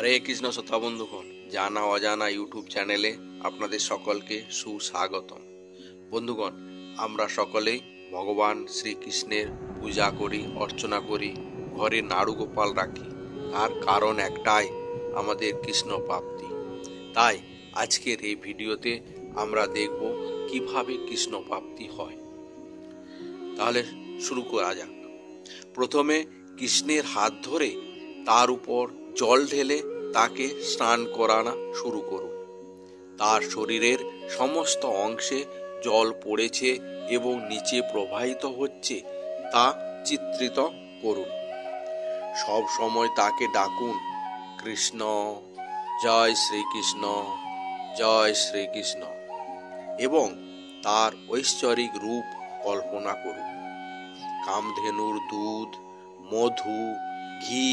হরে কৃষ্ণ শ্রোতা বন্ধুগণ, জানা অজানা ইউটিউব চ্যানেলে আপনাদের সকলকে সুস্বাগতম। বন্ধুগণ, আমরা সকলেই ভগবান শ্রীকৃষ্ণের পূজা করি, অর্চনা করি, ঘরে নাড়ু গোপাল রাখি। তার কারণ একটাই, আমাদের কৃষ্ণ প্রাপ্তি। তাই আজকের এই ভিডিওতে আমরা দেখব কিভাবে কৃষ্ণ প্রাপ্তি হয়। তাহলে শুরু করা যাক। প্রথমে কৃষ্ণের হাত ধরে তার উপর জল ঢেলে তাকে স্নান করানো শুরু করুন। তার শরীরের সমস্ত অংশে জল পড়েছে এবং নিচে প্রবাহিত হচ্ছে তা চিত্রিত করুন। সব সময় তাকে ডাকুন, কৃষ্ণ, জয় শ্রীকৃষ্ণ, জয় শ্রীকৃষ্ণ, এবং তার ঐশ্বরিক রূপ কল্পনা করুন। কামধেনুর দুধ, মধু, ঘি,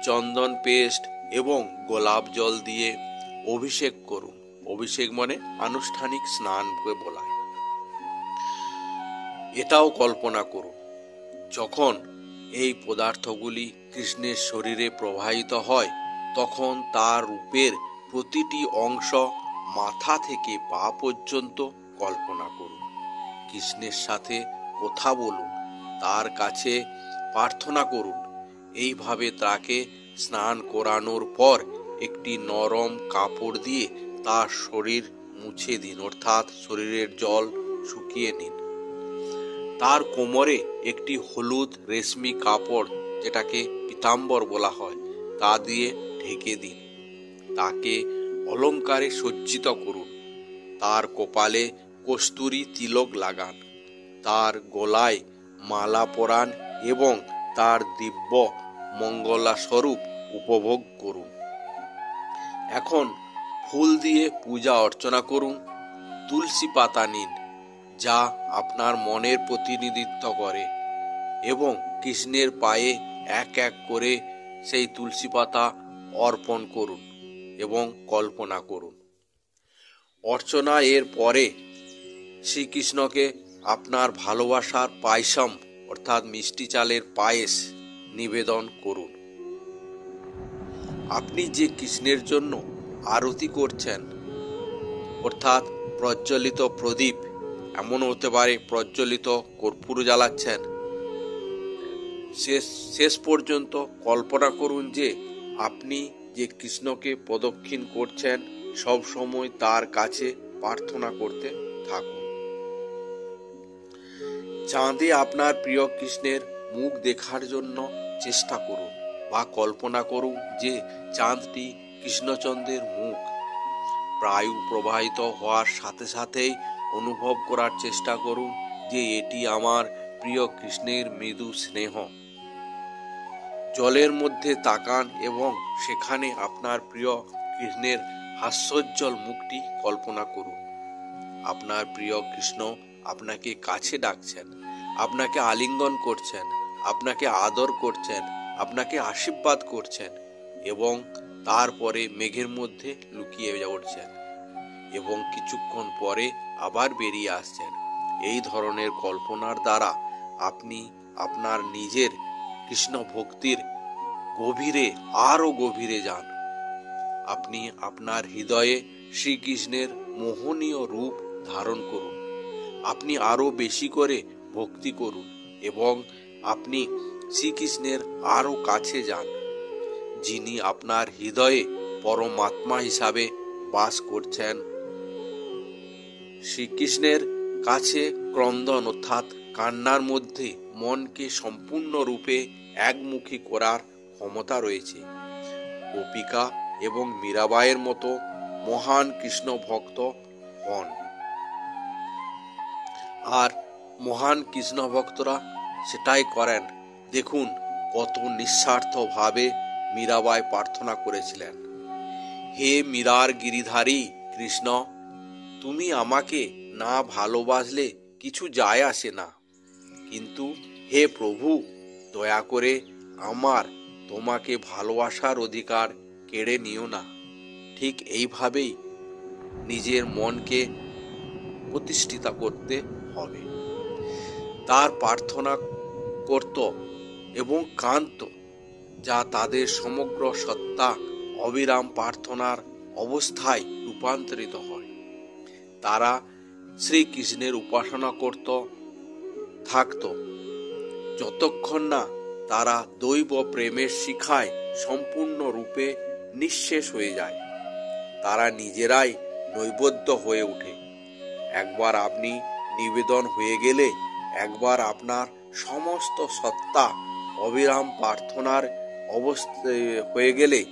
চন্দন পেস্ট এবং গোলাপ জল দিয়ে অভিষেক করুন। অভিষেক মানে আনুষ্ঠানিক স্নানকে বলায়। এটাও কল্পনা করুন, যখন এই পদার্থগুলি কৃষ্ণের শরীরে প্রবাহিত হয়, তখন তার রূপের প্রতিটি অংশ মাথা থেকে পা পর্যন্ত কল্পনা করুন। কৃষ্ণের সাথে কথা বলুন, তার কাছে প্রার্থনা করুন। এইভাবে তাকে স্নান করানোর পর একটি নরম কাপড় দিয়ে তার শরীর মুছে দিন, অর্থাৎ শরীরের জল শুকিয়ে নিন। তার কোমরে একটি হলুদ রেশমি কাপড়, যেটাকে পীতাম্বর বলা হয়, তা দিয়ে ঢেকে দিন। তাকে অলঙ্কারে সজ্জিত করুন। তার কপালে কস্তুরী তিলক লাগান, তার গলায় মালা পরান এবং তার দিব্য মঙ্গলা স্বরূপ উপভোগ করুন। এখন ফুল দিয়ে পূজা অর্চনা করুন। তুলসী পাতা নিন, যা আপনার মনের প্রতিনিধিত্ব করে, এবং কৃষ্ণের পায়ে এক এক করে সেই তুলসী পাতা অর্পণ করুন এবং কল্পনা করুন। অর্চনা এর পরে শ্রীকৃষ্ণকে আপনার ভালোবাসার পায়সম, অর্থাৎ মিষ্টি চালের পায়েস নিবেদন করুন। আপনি যে কৃষ্ণের জন্য আরতি করছেন, অর্থাৎ প্রজ্বলিত প্রদীপ, এমন হতে পারে প্রজ্বলিত কর্পূর জ্বালাচ্ছেন, শেষ পর্যন্ত কল্পনা করুন যে আপনি যে কৃষ্ণকে প্রদক্ষিণ করছেন, সব সময় তার কাছে প্রার্থনা করতে থাকুন। চাঁদে আপনার প্রিয় কৃষ্ণের মুখ দেখার জন্য চেষ্টা করুন, বা কল্পনা করুন যে চাঁদটি কৃষ্ণচন্দ্রের মুখ। বায়ু প্রবাহিত হওয়ার সাথে সাথেই অনুভব করার চেষ্টা করুন যে এটি আমার প্রিয় কৃষ্ণের মৃদু স্নেহ। জলের মধ্যে তাকান এবং সেখানে আপনার প্রিয় কৃষ্ণের হাস্যোজ্জ্বল মুখটি কল্পনা করুন। আপনার প্রিয় কৃষ্ণ আপনাকে কাছে ডাকছেন, আপনাকে আলিঙ্গন করছেন, আপনাকে আদর করছেন, আপনাকে আশীর্বাদ করছেন, এবং তারপরে মেঘের মধ্যে লুকিয়ে পড়ছেন এবং কিছুক্ষণ পরে আবার বেরিয়ে আসছেন। এই ধরনের কল্পনার দ্বারা আপনি আপনার নিজের কৃষ্ণ ভক্তির গভীরে আরো গভীরে যান। আপনি আপনার হৃদয়ে শ্রীকৃষ্ণের মোহনীয় রূপ ধারণ করুন। আপনি আরো বেশি করে ভক্তি করুন এবং আপনি শ্রীকৃষ্ণের আরো কাছে যান, যিনি আপনার হৃদয়ে পরমাত্মা হিসাবে বাস করছেন। শ্রীকৃষ্ণের কাছে ক্রন্দন, অর্থাৎ কান্নার মধ্যে মনকে সম্পূর্ণরূপে একমুখী করার ক্ষমতা রয়েছে। গোপিকা এবং মীরাবাইয়ের মতো মহান কৃষ্ণ ভক্ত হন। আর মহান কৃষ্ণ ভক্তরা সেটাই করেন। দেখুন কত নিঃস্বার্থভাবে মীরাবাই প্রার্থনা করেছিলেন, হে মীরার গিরিধারী কৃষ্ণ, তুমি আমাকে না ভালোবাসলে কিছু যায় আসে না, কিন্তু হে প্রভু, দয়া করে আমার তোমাকে ভালোবাসার অধিকার কেড়ে নিও না। ঠিক এইভাবেই নিজের মনকে প্রতিষ্ঠিত করতে হবে। তার প্রার্থনা করত এবং কাঁদত, যা তাদের সমগ্র সত্তা অবিরাম প্রার্থনার অবস্থায় রূপান্তরিত হয়। তারা শ্রীকৃষ্ণের উপাসনা করত থাকত যতক্ষণ না তারা দৈব প্রেমের শিখায় সম্পূর্ণরূপে নিঃশেষ হয়ে যায়। তারা নিজেরাই নৈবেদ্য হয়ে ওঠে। একবার আপনি নিবেদন হয়ে গেলে, একবার আপনার সমস্ত সত্তা অবিরাম প্রার্থনার অবস্থায় হয়ে গেলে,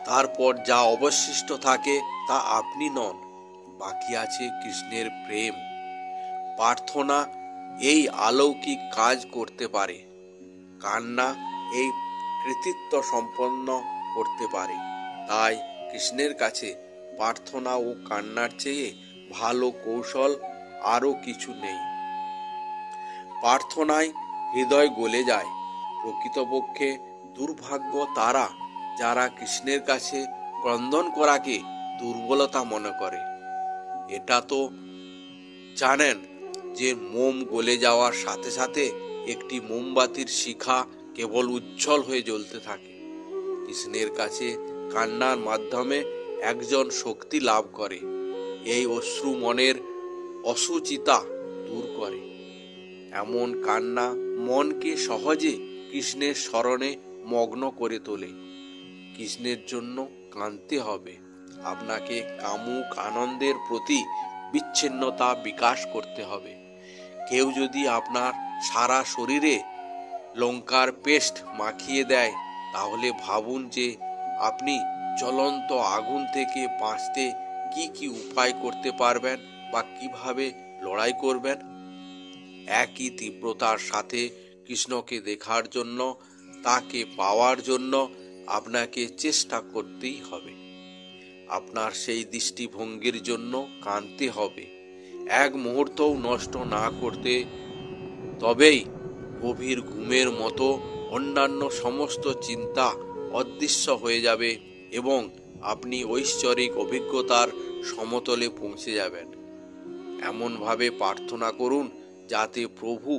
তারপর যা অবশিষ্ট থাকে তা আপনি নন, বাকি আছে কৃষ্ণের প্রেম। প্রার্থনা এই অলৌকিক কাজ করতে পারে, কান্না এই কৃতিত্ব সম্পন্ন করতে পারে। তাই কৃষ্ণের কাছে প্রার্থনা ও কান্নার চেয়ে ভালো কৌশল আরও কিছু নেই। প্রার্থনায় হৃদয় গলে যায়। প্রকৃতপক্ষে দুর্ভাগ্য তারা যারা কৃষ্ণের কাছে ক্রন্দন করাকে দুর্বলতা মনে করে। এটা তো জানেন যে মোম গলে যাওয়ার সাথে সাথে একটি মোমবাতির শিখা কেবল উজ্জ্বল হয়ে জ্বলতে থাকে। কৃষ্ণের কাছে কান্নার মাধ্যমে একজন শক্তি লাভ করে। এই অশ্রু মনের অসুচিতা দূর করে। এমন কান্না মনকে সহজে কৃষ্ণের স্মরণে মগ্ন করে তোলে। কৃষ্ণের জন্য কাঁদতে হবে। আপনাকে কামুক আনন্দের প্রতি বিচ্ছিন্নতা বিকাশ করতে হবে। কেউ যদি আপনার সারা শরীরে লঙ্কার পেস্ট মাখিয়ে দেয়, তাহলে ভাবুন যে আপনি জ্বলন্ত আগুন থেকে বাঁচতে কি কি উপায় করতে পারবেন বা কিভাবে লড়াই করবেন। একই তীব্রতার সাথে কৃষ্ণকে দেখার জন্য, তাকে পাওয়ার জন্য আপনাকে চেষ্টা করতেই হবে। আপনার সেই দৃষ্টিভঙ্গির জন্য কাঁদতে হবে, এক মুহূর্তও নষ্ট না করতে। তবেই গভীর ঘুমের মতো অন্যান্য সমস্ত চিন্তা অদৃশ্য হয়ে যাবে এবং আপনি ঐশ্বরিক অভিজ্ঞতার সমতলে পৌঁছে যাবেন। এমনভাবে প্রার্থনা করুন যাতে প্রভু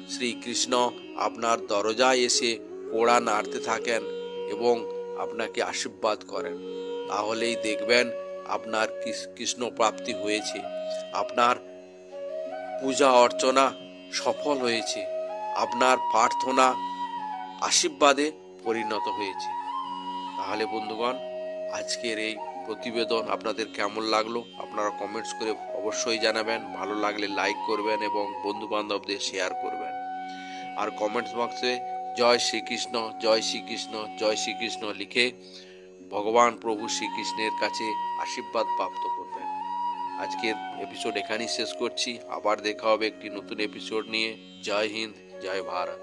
শ্রীকৃষ্ণ আপনার দরজায় এসে কোড়া নাড়তে থাকেন এবং আপনাকে আশীর্বাদ করেন। তাহলেই দেখবেন আপনার কৃষ্ণ প্রাপ্তি হয়েছে, আপনার পূজা অর্চনা সফল হয়েছে, আপনার প্রার্থনা আশীর্বাদে পরিণত হয়েছে। তাহলে বন্ধুগণ, আজকের এই প্রতিবেদন আপনাদের কেমন লাগলো আপনারা কমেন্টস করে অবশ্যই জানাবেন। ভালো লাগলে লাইক করবেন এবং বন্ধু বান্ধবদের শেয়ার করবেন। আর কমেন্টস বক্সে জয় শ্রীকৃষ্ণ, জয় শ্রীকৃষ্ণ, জয় শ্রীকৃষ্ণ লিখে ভগবান প্রভু শ্রীকৃষ্ণের কাছে আশীর্বাদ প্রাপ্ত করবেন। আজকের এপিসোড এখানেই শেষ করছি। আবার দেখা হবে একটি নতুন এপিসোড নিয়ে। জয় হিন্দ, জয় ভারত।